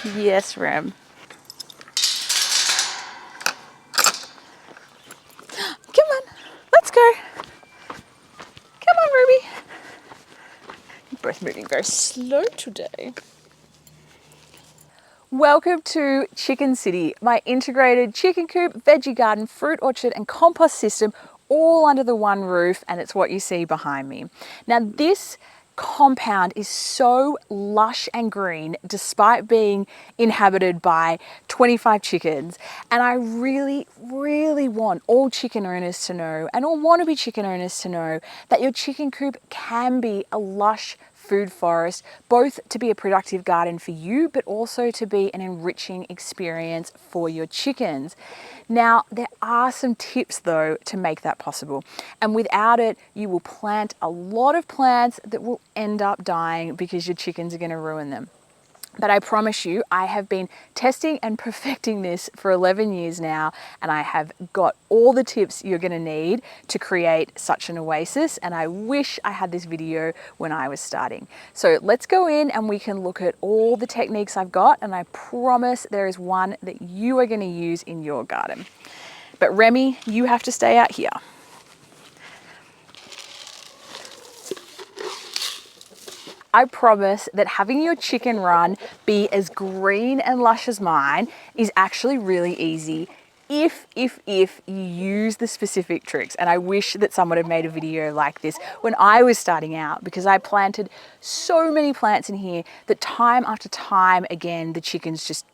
Yes, Rem. Come on, let's go. Come on, Ruby. You're both moving very slow today. Welcome to Chicken City, my integrated chicken coop, veggie garden, fruit orchard and compost system all under the one roof, and it's what you see behind me. Now this compound is so lush and green despite being inhabited by 25 chickens, and I really want all chicken owners to know and all wannabe chicken owners to know that your chicken coop can be a lush food forest, both to be a productive garden for you, but also to be an enriching experience for your chickens. Now, there are some tips though to make that possible. And without it, you will plant a lot of plants that will end up dying because your chickens are going to ruin them. But I promise you, I have been testing and perfecting this for 11 years now, and I have got all the tips you're going to need to create such an oasis, and I wish I had this video when I was starting. So let's go in and we can look at all the techniques I've got, and I promise there is one that you are going to use in your garden. But Remy, you have to stay out here. I promise that having your chicken run be as green and lush as mine is actually really easy if you use the specific tricks. And I wish that someone had made a video like this when I was starting out, because I planted so many plants in here that time after time again, the chickens just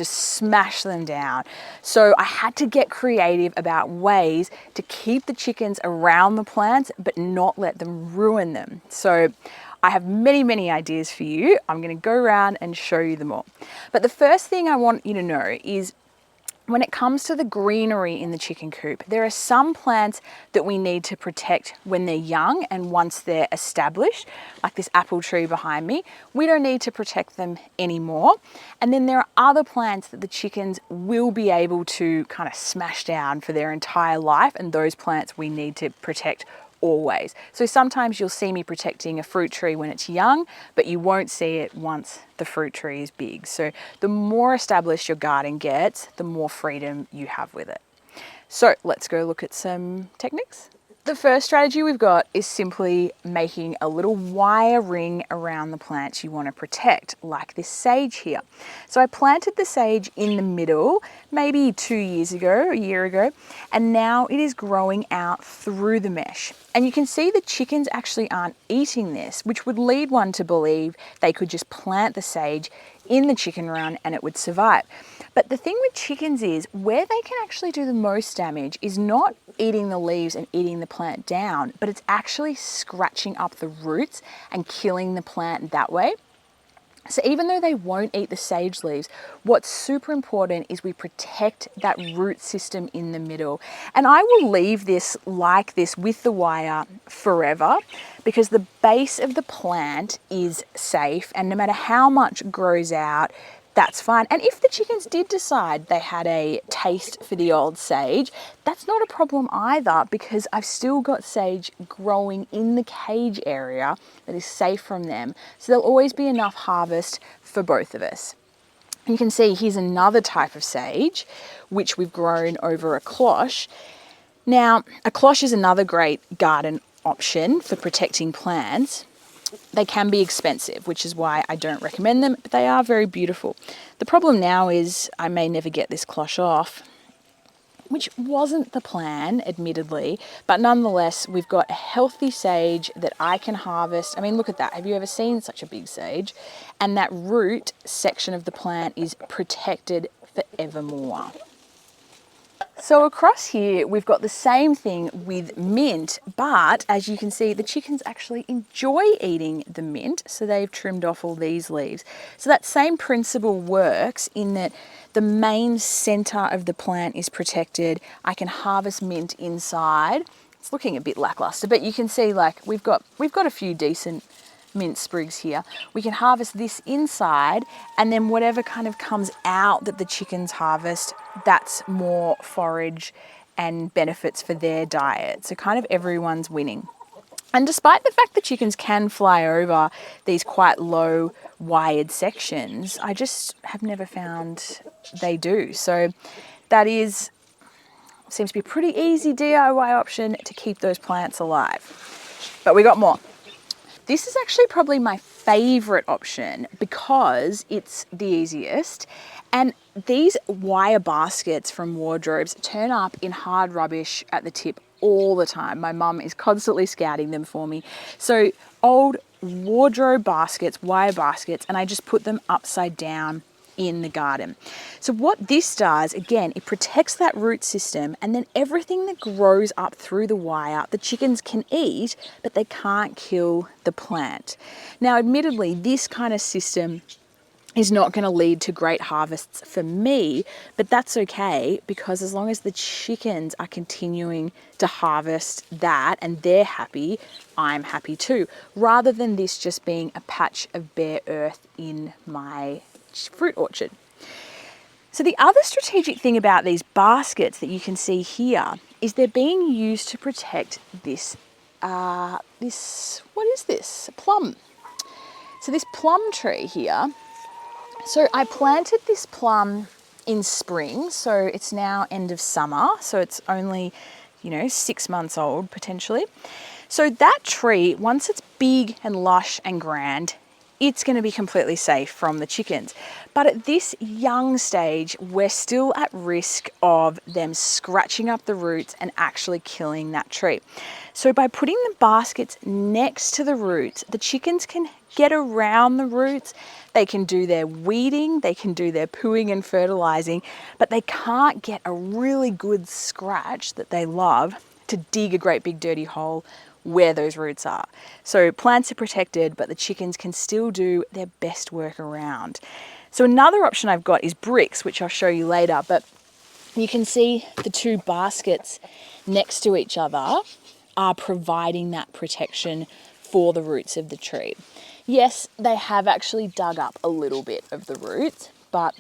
smash them down. So I had to get creative about ways to keep the chickens around the plants but not let them ruin them. So I have many ideas for you. I'm going to go around and show you them all. But the first thing I want you to know is when it comes to the greenery in the chicken coop, there are some plants that we need to protect when they're young, and once they're established, like this apple tree behind me, we don't need to protect them anymore. And then there are other plants that the chickens will be able to kind of smash down for their entire life, and those plants we need to protect always. So sometimes you'll see me protecting a fruit tree when it's young, but you won't see it once the fruit tree is big. So the more established your garden gets, the more freedom you have with it. So let's go look at some techniques. The first strategy we've got is simply making a little wire ring around the plants you want to protect, like this sage here. So I planted the sage in the middle, maybe 2 years ago, a year ago, and now it is growing out through the mesh. And you can see the chickens actually aren't eating this, which would lead one to believe they could just plant the sage in the chicken run and it would survive. But the thing with chickens is where they can actually do the most damage is not eating the leaves and eating the plant down, but it's actually scratching up the roots and killing the plant that way. So even though they won't eat the sage leaves, what's super important is we protect that root system in the middle. And I will leave this like this with the wire forever, because the base of the plant is safe, and no matter how much grows out, that's fine. And if the chickens did decide they had a taste for the old sage, that's not a problem either, because I've still got sage growing in the cage area that is safe from them. So there'll always be enough harvest for both of us. You can see here's another type of sage, which we've grown over a cloche. Now, a cloche is another great garden option for protecting plants. They can be expensive, which is why I don't recommend them, but they are very beautiful. The problem now is I may never get this cloche off, which wasn't the plan, admittedly, but nonetheless, we've got a healthy sage that I can harvest. I mean, look at that. Have you ever seen such a big sage? And that root section of the plant is protected forevermore. So across here, we've got the same thing with mint, but as you can see, the chickens actually enjoy eating the mint, so they've trimmed off all these leaves. So that same principle works in that the main center of the plant is protected. I can harvest mint inside. It's looking a bit lackluster, but you can see like we've got a few decent mint sprigs here. We can harvest this inside, and then whatever kind of comes out that the chickens harvest, that's more forage and benefits for their diet. So kind of everyone's winning. And despite the fact that chickens can fly over these quite low wired sections, I just have never found they do. So that seems to be a pretty easy DIY option to keep those plants alive. But we got more. This is actually probably my favorite option because it's the easiest. And these wire baskets from Wardrobes turn up in hard rubbish at the tip all the time. My mum is constantly scouting them for me. So old wardrobe baskets, wire baskets, and I just put them upside down in the garden. So what this does, again, it protects that root system, and then everything that grows up through the wire, the chickens can eat, but they can't kill the plant. Now, admittedly, this kind of system is not going to lead to great harvests for me, but that's okay, because as long as the chickens are continuing to harvest that and they're happy, I'm happy too, rather than this just being a patch of bare earth in my fruit orchard. So the other strategic thing about these baskets that you can see here is they're being used to protect this, what is this? A plum. So this plum tree here, so I planted this plum in spring, so it's now end of summer, so it's only, 6 months old potentially. So that tree, once it's big and lush and grand, it's going to be completely safe from the chickens. But at this young stage, we're still at risk of them scratching up the roots and actually killing that tree. So by putting the baskets next to the roots, the chickens can get around the roots, they can do their weeding, they can do their pooing and fertilizing, but they can't get a really good scratch that they love to dig a great big dirty hole where those roots are. So plants are protected, but the chickens can still do their best work around. So another option I've got is bricks, which I'll show you later, but you can see the two baskets next to each other are providing that protection for the roots of the tree. Yes, they have actually dug up a little bit of the roots, but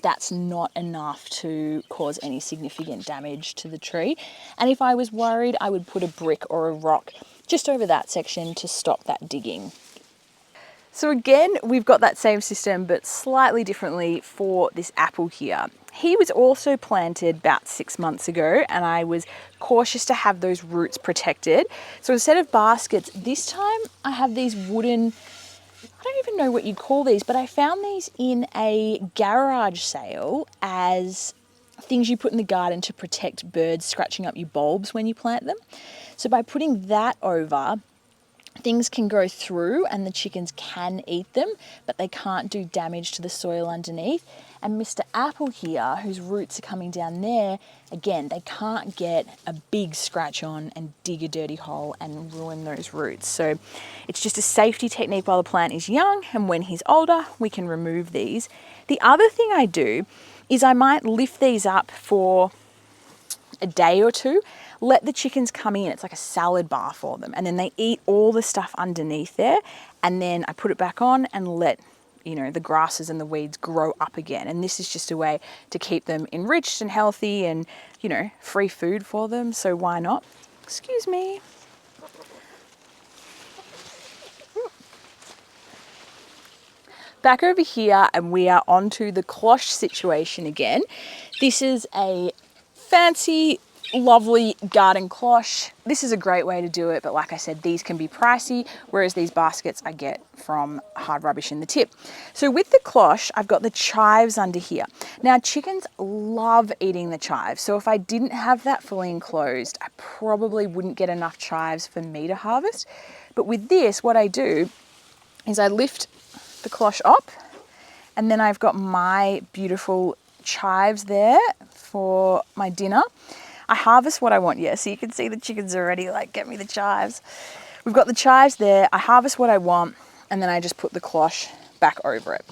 that's not enough to cause any significant damage to the tree. And if I was worried, I would put a brick or a rock just over that section to stop that digging. So again, we've got that same system, but slightly differently for this apple here. He was also planted about 6 months ago, and I was cautious to have those roots protected. So instead of baskets, this time I have these wooden, I don't even know what you'd call these, but I found these in a garage sale as things you put in the garden to protect birds scratching up your bulbs when you plant them. So by putting that over, things can go through and the chickens can eat them, but they can't do damage to the soil underneath. And Mr. Apple here, whose roots are coming down there, again, they can't get a big scratch on and dig a dirty hole and ruin those roots. So it's just a safety technique while the plant is young, and when he's older, we can remove these. The other thing I do is I might lift these up for a day or two, let the chickens come in. It's like a salad bar for them. And then they eat all the stuff underneath there. And then I put it back on and let, the grasses and the weeds grow up again. And this is just a way to keep them enriched and healthy and, free food for them. So why not? Excuse me. Back over here, and we are onto the cloche situation again. This is a fancy, lovely garden cloche. This is a great way to do it, but like I said, these can be pricey, whereas these baskets I get from hard rubbish in the tip. So with the cloche, I've got the chives under here. Now, chickens love eating the chives, so if I didn't have that fully enclosed, I probably wouldn't get enough chives for me to harvest. But with this, what I do is I lift the cloche up, and then I've got my beautiful chives there for my dinner. I harvest what I want, so you can see the chickens already like, get me the chives. We've got the chives there, I harvest what I want, and then I just put the cloche back over it.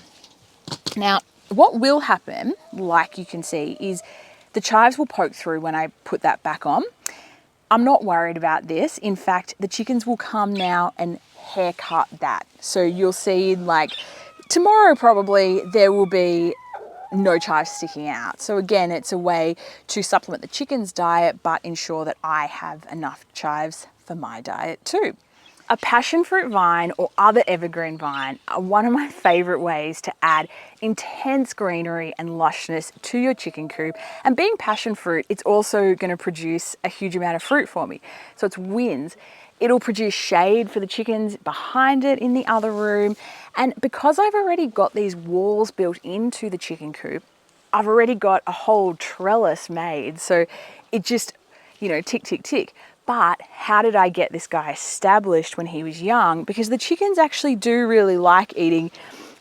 Now, what will happen, like you can see, is the chives will poke through when I put that back on. I'm not worried about this. In fact, the chickens will come now and haircut that. So you'll see, like, tomorrow probably there will be no chives sticking out. So again, it's a way to supplement the chicken's diet, but ensure that I have enough chives for my diet too. A passion fruit vine or other evergreen vine are one of my favorite ways to add intense greenery and lushness to your chicken coop. And being passion fruit, it's also going to produce a huge amount of fruit for me. So it's wins. It'll produce shade for the chickens behind it in the other room. And because I've already got these walls built into the chicken coop, I've already got a whole trellis made. So it just, tick, tick, tick. But how did I get this guy established when he was young? Because the chickens actually do really like eating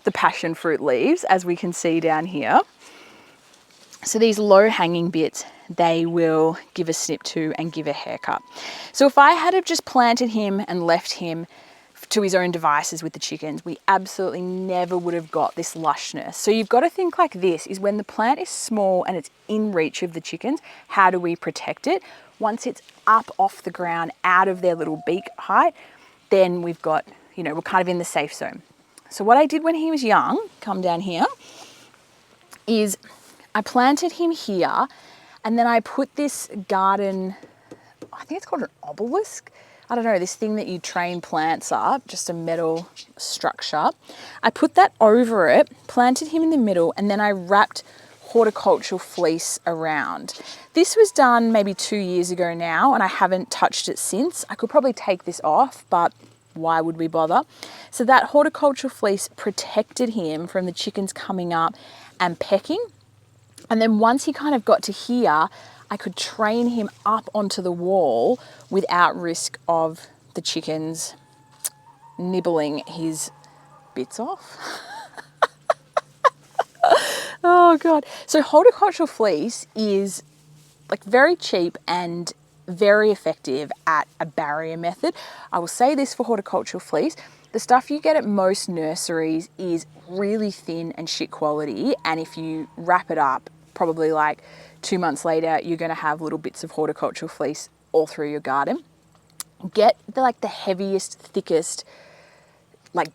the passion fruit leaves, as we can see down here. So these low hanging bits, they will give a snip to and give a haircut. So if I had have just planted him and left him to his own devices with the chickens, we absolutely never would have got this lushness. So you've got to think like this, is when the plant is small and it's in reach of the chickens, how do we protect it? Once it's up off the ground, out of their little beak height, then we've got, we're kind of in the safe zone. So what I did when he was young, come down here, is I planted him here, and then I put this garden, I think it's called an obelisk. I don't know, this thing that you train plants up, just a metal structure. I put that over it, planted him in the middle, and then I wrapped horticultural fleece around. This was done maybe 2 years ago now, and I haven't touched it since. I could probably take this off, but why would we bother? So that horticultural fleece protected him from the chickens coming up and pecking. And then once he kind of got to here, I could train him up onto the wall without risk of the chickens nibbling his bits off. Oh God. So horticultural fleece is like very cheap and very effective at a barrier method. I will say this for horticultural fleece, the stuff you get at most nurseries is really thin and shit quality. And if you wrap it up, probably like 2 months later, you're going to have little bits of horticultural fleece all through your garden. Get the heaviest, thickest,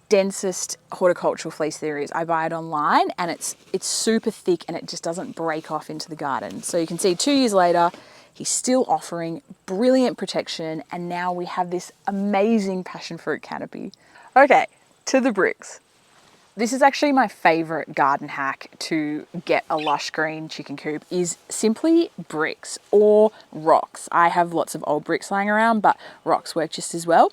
densest horticultural fleece there is. I buy it online and it's super thick and it just doesn't break off into the garden. So you can see 2 years later, he's still offering brilliant protection, and now we have this amazing passion fruit canopy. Okay, to the bricks. This is actually my favorite garden hack to get a lush green chicken coop, is simply bricks or rocks. I have lots of old bricks lying around, but rocks work just as well.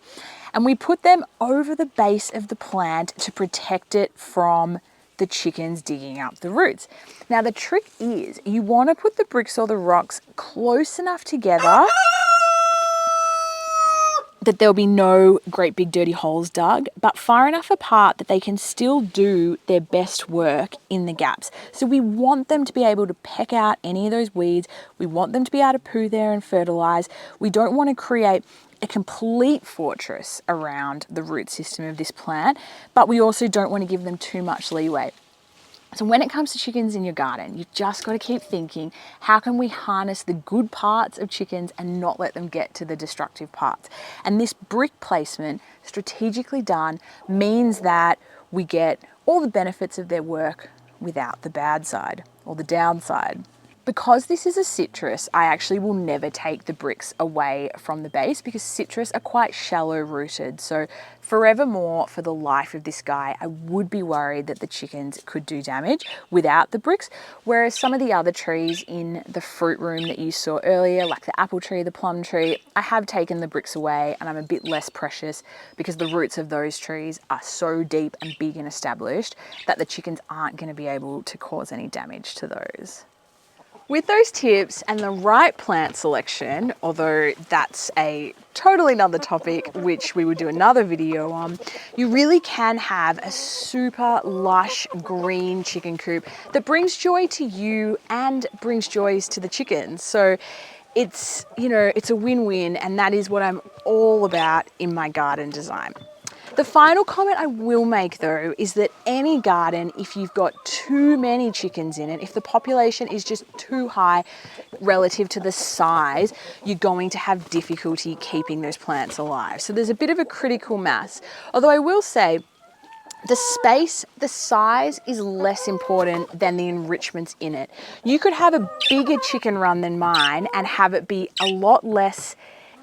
And we put them over the base of the plant to protect it from the chickens digging up the roots. Now the trick is you want to put the bricks or the rocks close enough together that there'll be no great big dirty holes dug, but far enough apart that they can still do their best work in the gaps. So we want them to be able to peck out any of those weeds. We want them to be able to poo there and fertilize. We don't want to create a complete fortress around the root system of this plant, but we also don't want to give them too much leeway. So when it comes to chickens in your garden, you've just got to keep thinking, how can we harness the good parts of chickens and not let them get to the destructive parts? And this brick placement, strategically done, means that we get all the benefits of their work without the bad side or the downside. Because this is a citrus, I actually will never take the bricks away from the base because citrus are quite shallow rooted. So forevermore, for the life of this guy, I would be worried that the chickens could do damage without the bricks. Whereas some of the other trees in the fruit room that you saw earlier, like the apple tree, the plum tree, I have taken the bricks away and I'm a bit less precious because the roots of those trees are so deep and big and established that the chickens aren't going to be able to cause any damage to those. With those tips and the right plant selection, although that's a totally another topic which we would do another video on, you really can have a super lush green chicken coop that brings joy to you and brings joys to the chickens. So it's, it's a win-win, and that is what I'm all about in my garden design. The final comment I will make though is that any garden, if you've got too many chickens in it, if the population is just too high relative to the size, you're going to have difficulty keeping those plants alive. So there's a bit of a critical mass. Although I will say the space, the size is less important than the enrichments in it. You could have a bigger chicken run than mine and have it be a lot less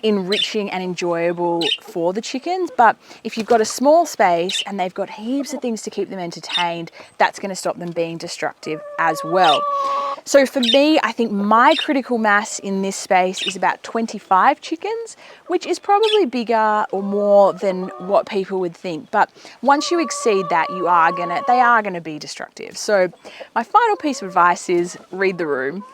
enriching and enjoyable for the chickens. But if you've got a small space and they've got heaps of things to keep them entertained, that's going to stop them being destructive as well. So for me, I think my critical mass in this space is about 25 chickens, which is probably bigger or more than what people would think. But once you exceed that, they are gonna be destructive. So my final piece of advice is read the room.